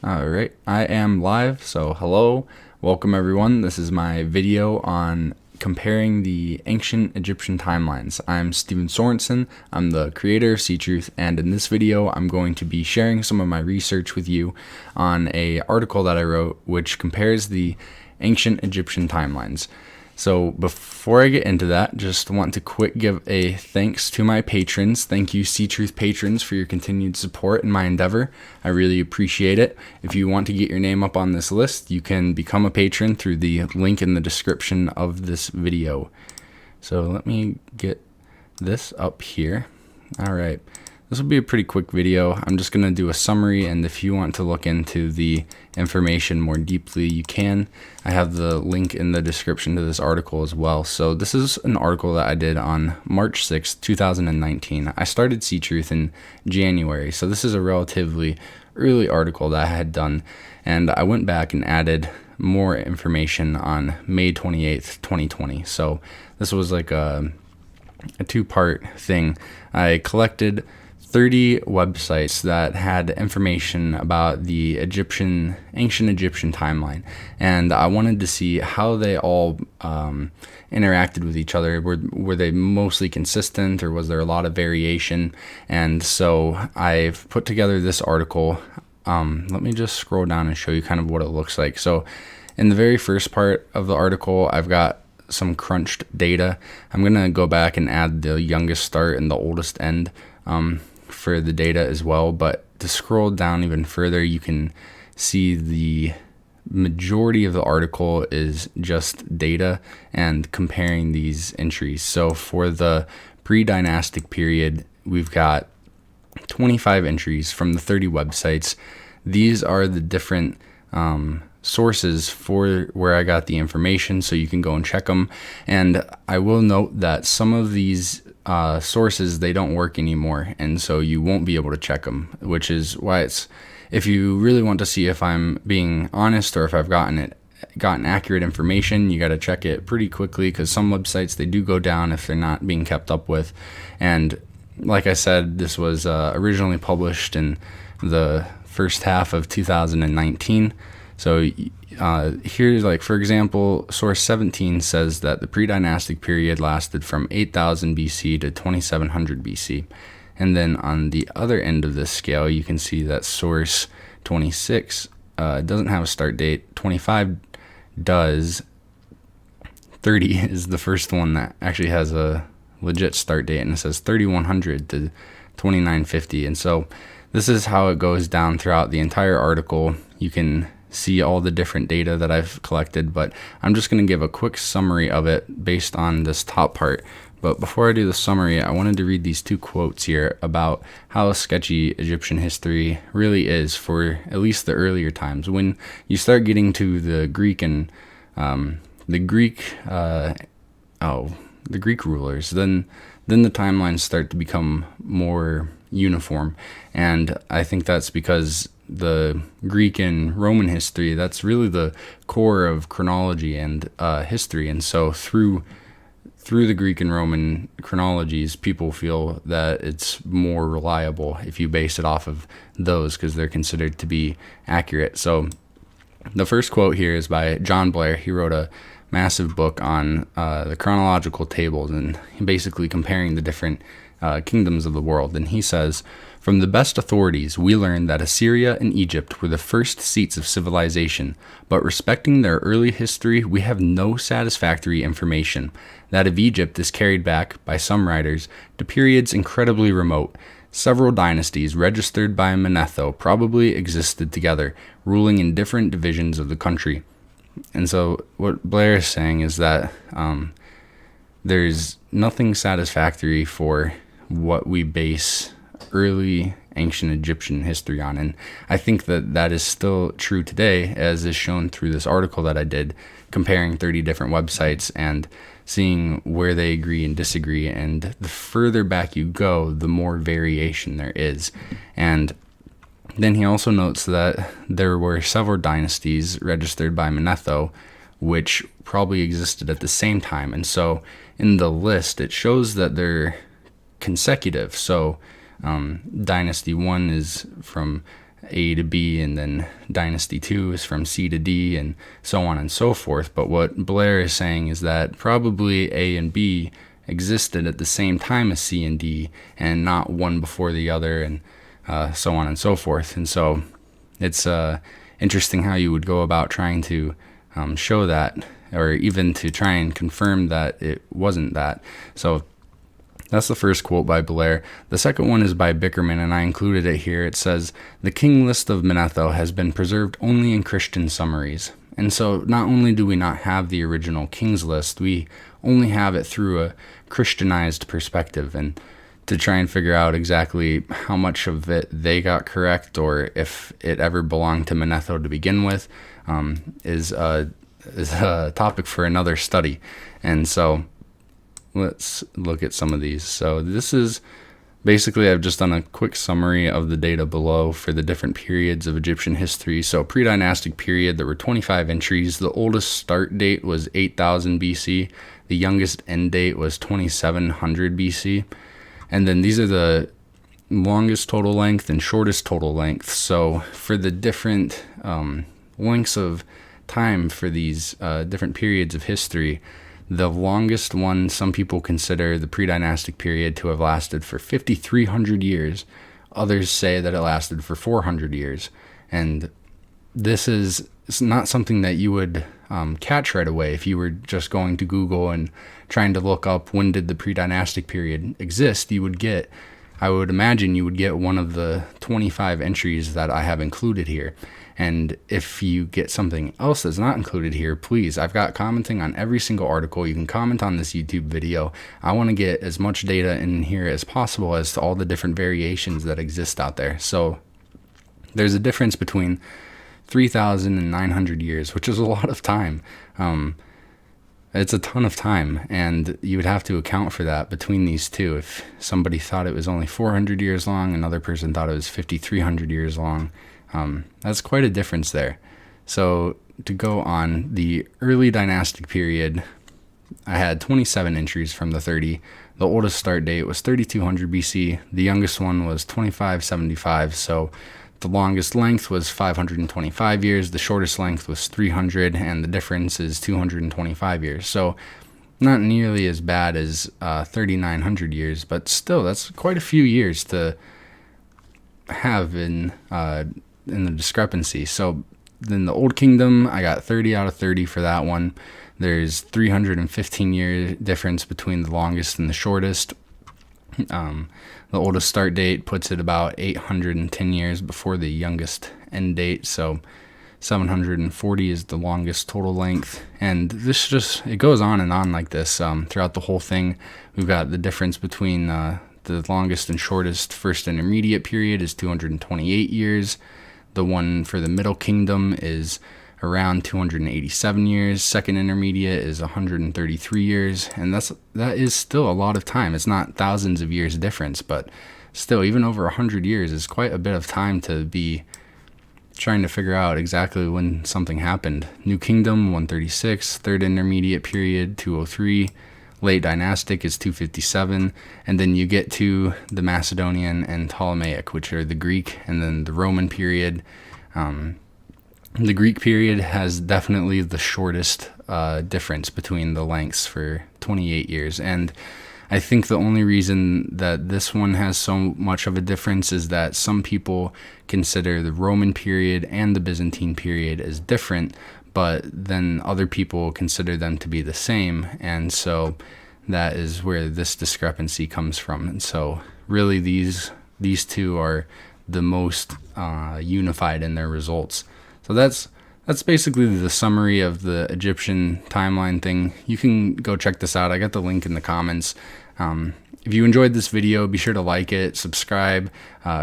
Alright, I am live, so hello, welcome everyone. This is my video on comparing the ancient Egyptian timelines. I'm Steven Sorensen, I'm the creator of Ctruth, and in this video I'm going to be sharing some of my research with you on an article that I wrote which compares the ancient Egyptian timelines. So before I get into that, just want to quick give a thanks to my patrons. Thank you Ctruth patrons for your continued support in my endeavor. I really appreciate it. If you want to get your name up on this list, you can become a patron through the link in the description of this video. So let me get this up here. All right. This will be a pretty quick video. I'm just going to do a summary, and if you want to look into the information more deeply, you can. I have the link in the description to this article as well. So this is an article that I did on March 6th, 2019. I started Ctruth in January, so this is a relatively early article that I had done, and I went back and added more information on May 28th, 2020. So this was like a two-part thing. I collected 30 websites that had information about the ancient Egyptian timeline, and I wanted to see how they all interacted with each other. Were they mostly consistent, or was there a lot of variation? And so I've put together this article. Let me just scroll down and show you kind of what it looks like. So in the very first part of the article, I've got some crunched data. I'm gonna go back and add the youngest start and the oldest end for the data as well, but to scroll down even further, you can see the majority of the article is just data and comparing these entries. So for the pre-dynastic period, we've got 25 entries from the 30 websites. These are the different sources for where I got the information, so you can go and check them. And I will note that some of these sources, they don't work anymore, and so you won't be able to check them, which is why it's, if you really want to see if I'm being honest or if I've gotten accurate information, you got to check it pretty quickly, because some websites, they do go down if they're not being kept up with. And like I said, this was originally published in the first half of 2019. So here's, like, for example, source 17 says that the pre-dynastic period lasted from 8000 BC to 2700 BC. And then on the other end of this scale, you can see that source 26 doesn't have a start date. 25 does. 30 is the first one that actually has a legit start date, and it says 3100 to 2950. And so this is how it goes down throughout the entire article. You can see all the different data that I've collected, but I'm just going to give a quick summary of it based on this top part. But before I do the summary, I wanted to read these two quotes here about how sketchy Egyptian history really is for at least the earlier times. When you start getting to the Greek and the Greek rulers, then the timelines start to become more uniform. And I think that's because the Greek and Roman history, that's really the core of chronology and history. And so through the Greek and Roman chronologies, people feel that it's more reliable if you base it off of those, because they're considered to be accurate. So the first quote here is by John Blair. He wrote a massive book on the chronological tables and basically comparing the different kingdoms of the world. And he says, "From the best authorities, we learn that Assyria and Egypt were the first seats of civilization, but respecting their early history, we have no satisfactory information. That of Egypt is carried back, by some writers, to periods incredibly remote. Several dynasties registered by Manetho probably existed together, ruling in different divisions of the country." And so what Blair is saying is that there's nothing satisfactory for what we base early ancient Egyptian history on. And I think that that is still true today, as is shown through this article that I did, comparing 30 different websites and seeing where they agree and disagree. And the further back you go, the more variation there is. And then he also notes that there were several dynasties registered by Manetho, which probably existed at the same time. And so in the list, it shows that they're consecutive. So Dynasty 1 is from A to B, and then Dynasty 2 is from C to D, and so on and so forth. But what Blair is saying is that probably A and B existed at the same time as C and D, and not one before the other, and so on and so forth. And so it's interesting how you would go about trying to show that, or even to try and confirm that it wasn't that. So that's the first quote by Blair. The second one is by Bickerman, and I included it here. It says, "The king list of Manetho has been preserved only in Christian summaries." And so not only do we not have the original king's list, we only have it through a Christianized perspective. And to try and figure out exactly how much of it they got correct, or if it ever belonged to Manetho to begin with, is a topic for another study. And so let's look at some of these. So this is basically, I've just done a quick summary of the data below for the different periods of Egyptian history. So pre-dynastic period, there were 25 entries. The oldest start date was 8000 BC. The youngest end date was 2700 BC. And then these are the longest total length and shortest total length. So for the different lengths of time for these different periods of history, the longest one, some people consider the pre-dynastic period to have lasted for 5,300 years. Others say that it lasted for 400 years. And this is not something that you would catch right away if you were just going to Google and trying to look up when did the pre-dynastic period exist. I would imagine you would get one of the 25 entries that I have included here. And if you get something else that's not included here, please, I've got commenting on every single article. You can comment on this YouTube video. I want to get as much data in here as possible as to all the different variations that exist out there. So there's a difference between 3,000 and 900 years, which is a lot of time. It's a ton of time, and you would have to account for that between these two. If somebody thought it was only 400 years long, another person thought it was 5,300 years long. That's quite a difference there. So to go on, the early dynastic period, I had 27 entries from the 30. The oldest start date was 3200 BC. The youngest one was 2575. So the longest length was 525 years. The shortest length was 300, and the difference is 225 years. So not nearly as bad as 3,900 years, but still, that's quite a few years to have in the discrepancy. So then the Old Kingdom, I got 30 out of 30 for that one. There's 315 year difference between the longest and the shortest. The oldest start date puts it about 810 years before the youngest end date. So 740 is the longest total length. And this it goes on and on like this throughout the whole thing. We've got the difference between the longest and shortest first intermediate period is 228 years. The one for the Middle Kingdom is around 287 years. Second intermediate is 133 years, and that is still a lot of time. It's not thousands of years difference, but still, even over 100 years is quite a bit of time to be trying to figure out exactly when something happened. New Kingdom, 136. Third intermediate period, 203. Late dynastic is 257, and then you get to the Macedonian and Ptolemaic, which are the Greek, and then the Roman period. The Greek period has definitely the shortest difference between the lengths for 28 years, and I think the only reason that this one has so much of a difference is that some people consider the Roman period and the Byzantine period as different, but then other people consider them to be the same, and so that is where this discrepancy comes from. And so really these two are the most unified in their results. So that's basically the summary of the Egyptian timeline thing. You can go check this out. I got the link in the comments. If you enjoyed this video, be sure to like it, subscribe,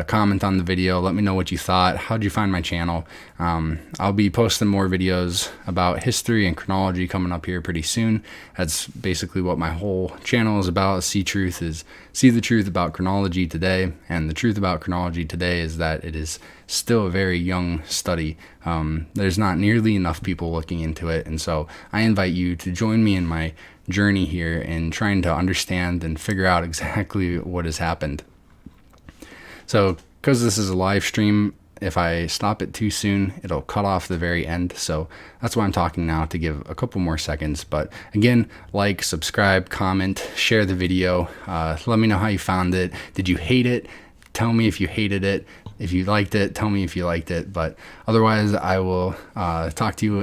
comment on the video. Let me know what you thought. How'd you find my channel? I'll be posting more videos about history and chronology coming up here pretty soon. That's basically what my whole channel is about. Ctruth is see the truth about chronology today, and the truth about chronology today is that it is still a very young study. There's not nearly enough people looking into it, and so I invite you to join me in my journey here in trying to understand and figure out exactly what has happened. So because this is a live stream, if I stop it too soon, it'll cut off the very end. So that's why I'm talking now, to give a couple more seconds. But again, like, subscribe, comment, share the video. Let me know how you found it. Did you hate it? Tell me if you hated it. If you liked it, tell me if you liked it. But otherwise, I will talk to you